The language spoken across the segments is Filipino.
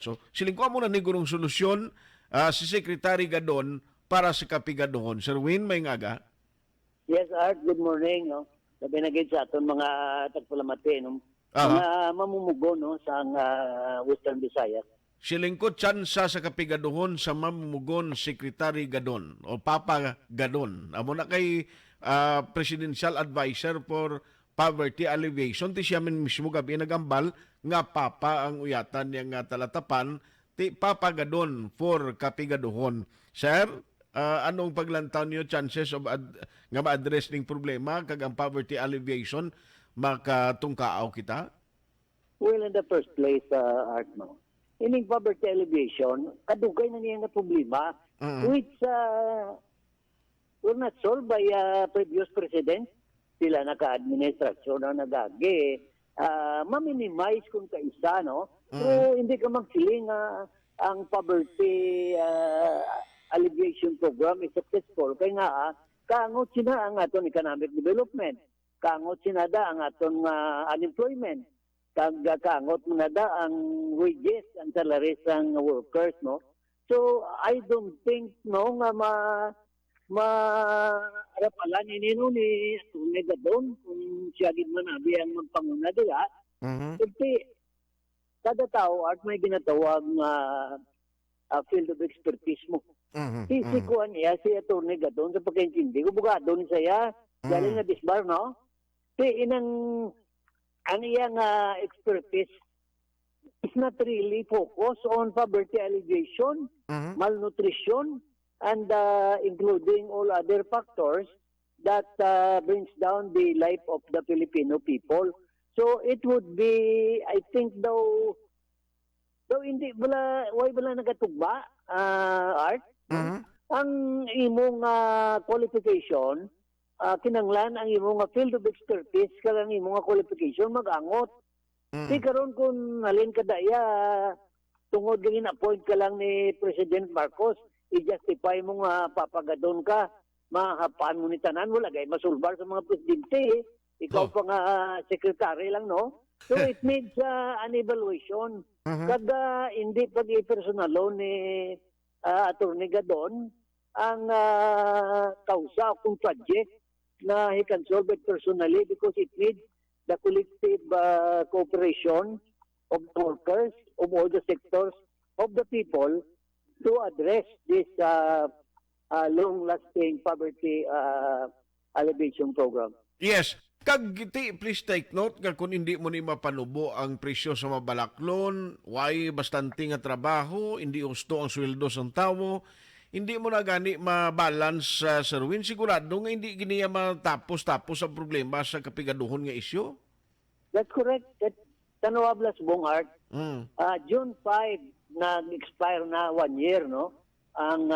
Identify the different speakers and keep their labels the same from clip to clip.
Speaker 1: So, silingkuan mo na ni gurong solusyon si Secretary Gadon para sa kapigadohon. Sir Win, may ngaga?
Speaker 2: Yes, Art, good morning. No? Sabi na gid sa aton mga tagpulamati, no?
Speaker 1: Aha.
Speaker 2: Mga mamumugo no, sa Western Visayas.
Speaker 1: Silingkod tsansa sa kapigadohon sa mamumugon Secretary Gadon o Papa Gadon. Amo na kay Presidential Advisor for Poverty Alleviation. Ti siya min mismo gabi nagambal nga Papa ang uyatan niya nga talatapan. Ti Papa Gadon for kapigadohon. Sir, anong paglantaw niyo chances of nga ma-address ning problema kag ang poverty alleviation makatungkaaw kita?
Speaker 2: Well, in the first place, Art, no? Ining poverty alleviation, kadugay na niya nga problema, which were not solved by previous president. Sila naka-administrasyon na nagagi. Ma-minimize kung kaisa, no? So, hindi ka magsiling ang poverty alleviation program is successful. Kaya nga, kaangot sina ang aton economic development. Kaangot sinada ang aton unemployment. Kaangot mo na da ang wages, ang salaries ng workers, no? So, I don't think, no, nga arapalan ni Gadon kung siya gid man abi ang magpanguna dila. Kasi kada tao at may ginatawag nga field of expertise mo. Si kuan niya, si Atty. Gadon, sa pagkaintindi ko, bugado ni saya, galing na disbar, no? Si ang iyang expertise is not really focused on poverty alleviation, malnutrition, and including all other factors that brings down the life of the Filipino people. So it would be, I think, though hindi why bala nagatugba, Art? Ang imong qualification, kinanglan ang imong field of expertise kag ang imong qualification magangot. Di karon kung halin ka daya tungod gin appoint ka lang ni President Marcos, i-justify mo nga papagadon ka, mahapaan mo ni tanan, wala gay masulbar sa mga presidente. Ikaw pa nga secretary lang, no? So it needs an evaluation. Kada hindi pag-i-personalo ni Atty. Gadon ang kausa kung project na he can solve it personally because it needs the collective cooperation of the workers, of all the sectors, of the people to address this long-lasting poverty alleviation program.
Speaker 1: Yes. Kag giti, please take note nga kung hindi mo ni mapanubo ang presyo sa mabalaklon, why bastante nga trabaho, hindi gusto ang sweldo sa tao, hindi mo na gani ma-balance sa Sir Win, sigurado nga hindi giniya matapos-tapos ang problema sa kapigaduhon nga isyo?
Speaker 2: That's correct. Tanawablas Bong Art. June 5, nag-expire na 1 year, no? Ang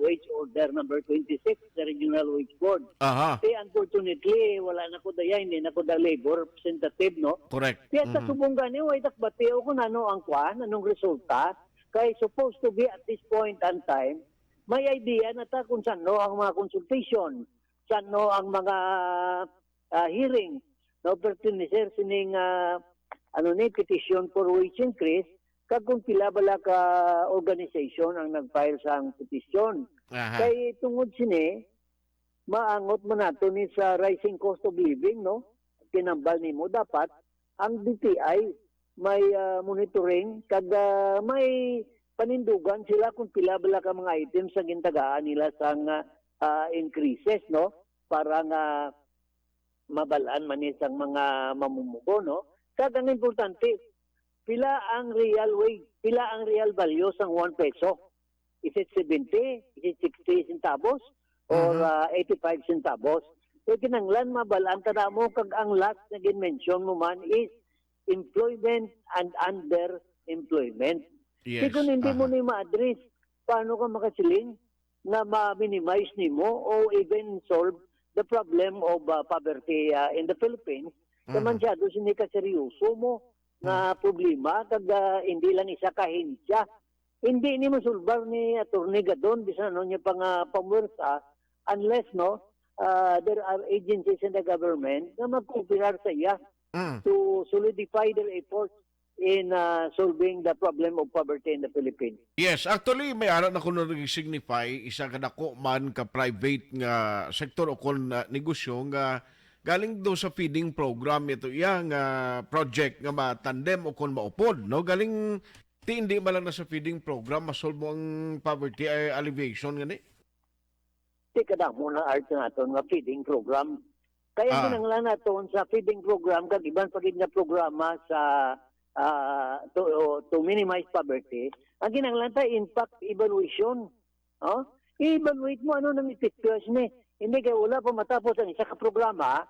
Speaker 2: wage order number 26 sa Regional Wage Board.
Speaker 1: Aha.
Speaker 2: Unfortunately, wala na ko daya, hindi na ko da labor representative, no?
Speaker 1: Correct.
Speaker 2: Kaya sa subong gani, way takbateo ko ano ang kwan, anong resulta. Kaya supposed to be at this point and time, may idea na ta kung saan no ang mga consultation, saan no ang mga hearing, no, pertinencer sining petition for wage increase, kag kung pila bala ka organization ang nag-file sa ang petisyon. Kay tungod sini, maangot mo nato ni sa rising cost of living, no? Kinambal nimo dapat ang DTI may monitoring kag may panindugan sila kung pila bala ka mga items sa gintagaan nila sa increases, no? Para nga mabalaan man isang mga mamumugo, no? Kag ang importante, pila ang real wage, pila ang real value sang 1 peso. Is it 70? Is it 60 centavos? Or 85 centavos? So kinanglan mabalaan ta mo kag ang last na gin-mention mo man is employment and underemployment.
Speaker 1: Yes.
Speaker 2: Kung hindi mo ni ma-address, paano ka makasiling na ma-minimize nimo o even solve the problem of poverty in the Philippines? Kamansyado sini ka seryoso mo na problema kag hindi lang isa ka hensya. Hindi ni masulbar ni Atty. Gadon bisan ano niya pang pamwersa unless no there are agencies in the government na magkupirar sa iya to solidify their efforts in solving the problem of poverty in the Philippines.
Speaker 1: Yes, actually may ara na kuno nag-signify isa ka dako man ka private nga sektor o kon negosyo nga galing do sa feeding program ito iya nga project nga matandem o kon maupod no galing ti hindi man lang na sa feeding program masolve mo ang poverty alleviation ngani.
Speaker 2: Di kadamo na art naton nga feeding program. Kaya kinanglan naton sa feeding program kag iban pagid nga programa sa to minimize poverty. Ang kinanglan ta impact evaluation. Oh? I-evaluate mo ano nang epektos ni. Hindi kay wala pa matapos ang isa ka programa,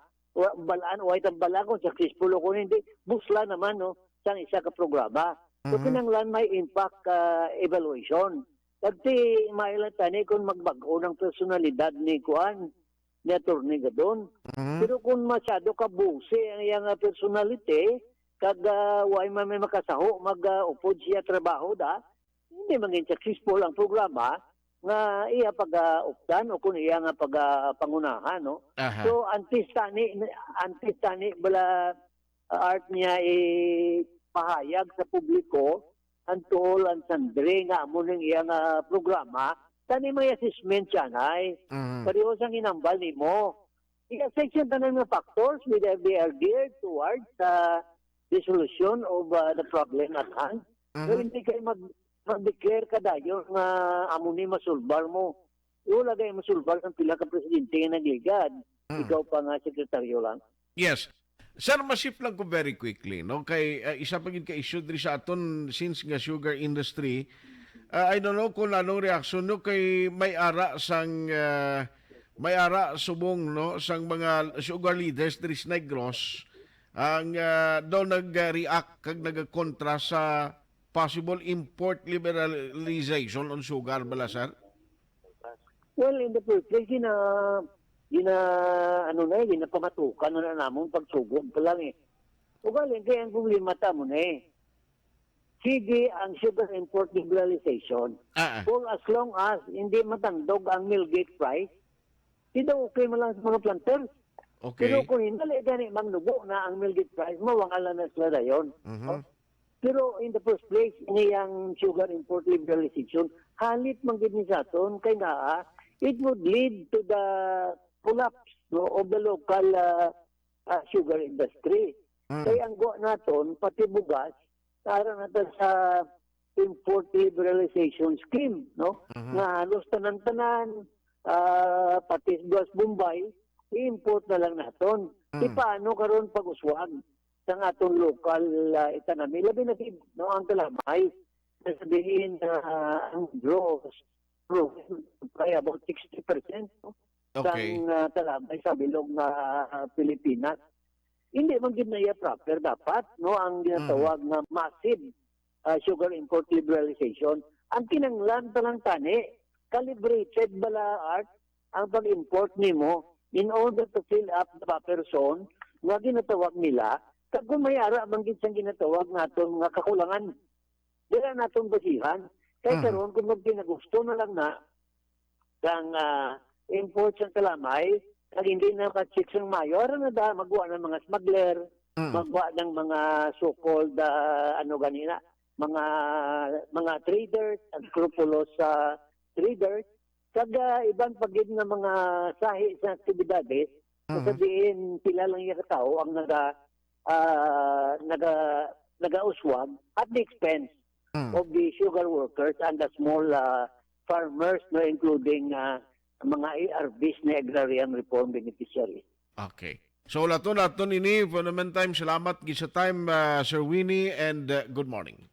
Speaker 2: balaan o itang balaan kung successful o kung hindi, busla naman no, sa isa ka programa. So kinanglan may impact evaluation. Kasi mailan tani kung magbago ng personalidad ni Kuan, ni Atty. Gadon. Pero kung masyado ka busi ang iyang personality, kag way man may makasaho, mag-upod siya trabaho da, hindi maging successful ang programa nga iya pag-updan o kung iya nga pag-pangunahan. No? So, antis tani bala art niya pahayag sa publiko ang tool ang sandre nga amo ng iya nga programa, tani may assessment siya na pareho sang inambal ni mo. I-assess yung tanan nga factors with they are geared towards the solution of the problem at hand. So, hindi kayo mag-declare ka dayo nga amo ni masulbar mo. Wala kayo masulbar ang pila ka presidente nga nagligad. Ikaw pa nga sekretaryo lang.
Speaker 1: Yes. Sir, masip lang ko very quickly, no? Kay isa pa gid ka issue diri sa aton since nga sugar industry. I don't know kung anong reaction no kay may ara subong no sang mga sugar leaders diri sa Negros ang daw nag-react kag nagkontra sa possible import liberalization on sugar bala sir?
Speaker 2: Well, in the first place, pamatukan na namon pagsugod pa lang eh. Ugaling kaya ang problema tamo na eh. Sige ang sugar import liberalization. For as long as hindi matandog ang mill gate price, hindi okay man lang sa mga planters.
Speaker 1: Okay.
Speaker 2: Pero kung hindi gani magnubo na ang mill gate price, mawangala na sila dayon. Pero in the first place, niyang sugar import liberalization, halit manggid ni saton kay naa, it would lead to the collapse no, of the local sugar industry. Kaya ang go naton, pati bugas, para natin sa import liberalization scheme, no? Na halos tanan-tanan, pati bugas Bombay, i-import na lang naton. Paano karon pag-uswag sa atong local economy? Labi na no, ang kalamay, sabihin na ang gross by about 60%. No?
Speaker 1: Okay.
Speaker 2: Sang talabay sa bilog na Pilipinas. Hindi man gid na iya proper dapat no ang ginatawag na massive sugar import liberalization. Ang kinanglan talang tani calibrated bala art ang pag-import nimo in order to fill up the buffer zone nga ginatawag nila kag kung may ara man gid sang ginatawag naton nga kakulangan. Dira naton basihan kay karon kung magpinagusto na lang na sang import sa kalamay, kag hindi na ka-chicks ng mayo, ara na da, magawa ng mga smuggler, magawa ng mga so-called, mga traders, unscrupulous traders, kag ibang pagid ng mga sahi sa aktibidades, sasabihin sila lang yung tao ang nag-uswag at the expense of the sugar workers and the small farmers, no, including mga ARBs na agrarian reform beneficiaries.
Speaker 1: Okay. So lato ini for the meantime salamat gid sa time Sir Winnie and good morning.